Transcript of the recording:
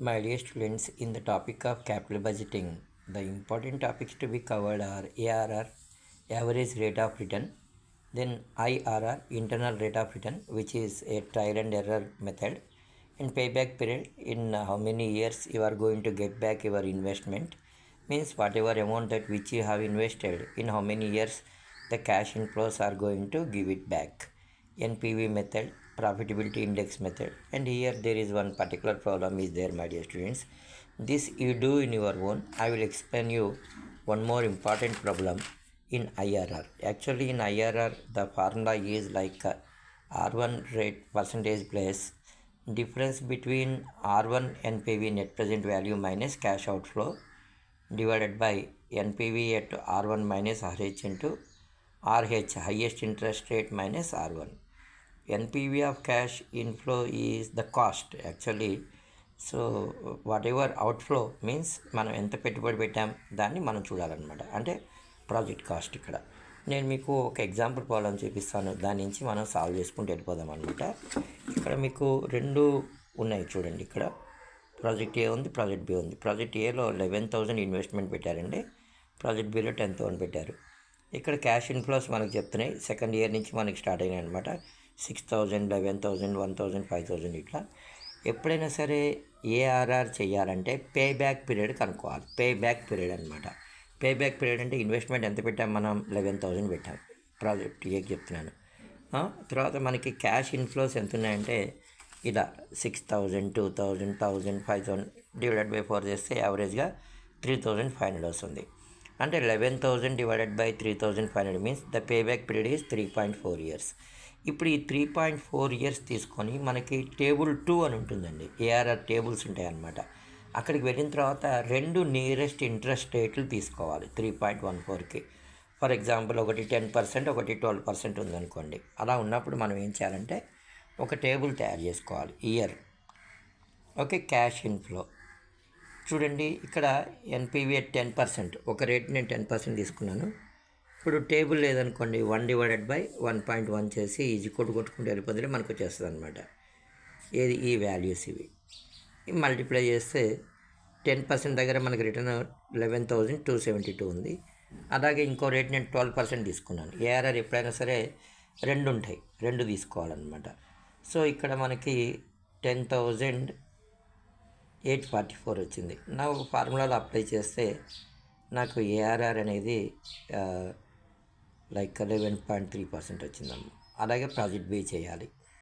My dear students, in the topic of capital budgeting, the important topics to be covered are ARR, average rate of return, then IRR, internal rate of return, which is a trial and error method, and payback period, in how many years you are going to get back your investment, means whatever amount that which you have invested, in how many years the cash inflows are going to give it back. NPV method, profitability index method, and here there is one particular problem is there, my dear students. This you do in your own. I will explain you one more important problem in IRR. Actually, in IRR, the formula is like R1 rate percentage plus difference between R1 NPV net present value minus cash outflow divided by NPV at R1 minus RH into RH highest interest rate minus R1. NPV of cash inflow is the cost actually. So what ever outflow means మనం ఎంత పెట్టుబడి పెట్టాం దాన్ని మనం చూడాలన్నమాట, అంటే project cost. ఇక్కడ నేను మీకు ఒక ఎగ్జాంపుల్ ప్రాబ్లం చూపిస్తాను, దాని నుంచి మనం సాల్వ్ చేసుకుంటూ వెళ్ళిపోదాం అనమాట. ఇక్కడ మీకు రెండు ఉన్నాయి చూడండి. ఇక్కడ ప్రాజెక్ట్ ఏ ఉంది, ప్రాజెక్ట్ బి ఉంది. ప్రాజెక్ట్ ఏలో 11,000 ఇన్వెస్ట్మెంట్ పెట్టారండి, ప్రాజెక్ట్ బిలో 10,000 పెట్టారు. ఇక్కడ క్యాష్ ఇన్ఫ్లోస్ మనకు చెప్తున్నాయి, సెకండ్ ఇయర్ నుంచి మనకి స్టార్ట్ అయినాయి అనమాట. 6,000, 11,000, 1,000, 5,000 ఇట్లా. ఎప్పుడైనా సరే ఏఆర్ఆర్ చేయాలంటే పే బ్యాక్ పీరియడ్ కనుక్కోవాలి. పే బ్యాక్ పీరియడ్ అనమాట. పే బ్యాక్ పీరియడ్ అంటే ఇన్వెస్ట్మెంట్ ఎంత పెట్టాం, మనం 11,000 పెట్టాం, ప్రాజెక్ట్ ఏకి చెప్తున్నాను. తర్వాత మనకి క్యాష్ ఇన్ఫ్లోస్ ఎంత ఉన్నాయంటే ఇలా 6,000, 2,000, 1,000, 5,000 డివైడెడ్ బై 4 చేస్తే యావరేజ్గా 3,500 వస్తుంది. అంటే 11,000 divided by 3,500 means the pay back period is 3.4 years. ఇప్పుడు ఈ 3.4 ఇయర్స్ తీసుకొని మనకి టేబుల్ 2 అని ఉంటుందండి, ఏఆర్ఆర్ టేబుల్స్ ఉంటాయి అన్నమాట. అక్కడికి వెళ్ళిన తర్వాత రెండు నియరెస్ట్ ఇంట్రెస్ట్ రేట్లు తీసుకోవాలి 3.14కి. ఫర్ ఎగ్జాంపుల్ ఒకటి 10%, ఒకటి 12% ఉందనుకోండి. అలా ఉన్నప్పుడు మనం ఏం చేయాలంటే ఒక టేబుల్ తయారు చేసుకోవాలి. ఇయర్ ఓకే, క్యాష్ ఇన్ఫ్లో చూడండి. ఇక్కడ ఎన్పివి 10%, ఒక రేట్ నేను 10% తీసుకున్నాను. ఇప్పుడు టేబుల్ లేదనుకోండి, 1 డివైడెడ్ బై 1.1 చేసి ఈజీ కొట్టుకుంటూ వెళ్ళిపోతే మనకు వచ్చేస్తుంది అనమాట. ఏది ఈ వాల్యూస్ ఇవి మల్టిప్లై చేస్తే 10% దగ్గర మనకి రిటర్న్ 11,272 ఉంది. అలాగే ఇంకో రేట్ నేను 12% తీసుకున్నాను. ఏఆర్ఆర్ ఎప్పుడైనా సరే రెండు ఉంటాయి, రెండు తీసుకోవాలన్నమాట. సో ఇక్కడ మనకి 10,844 వచ్చింది. నా ఫార్ములాలో అప్లై చేస్తే నాకు ఏఆర్ఆర్ అనేది లైక్ 11.3% వచ్చిందమ్మ. అలాగే ప్రాజెక్ట్ బి చేయాలి.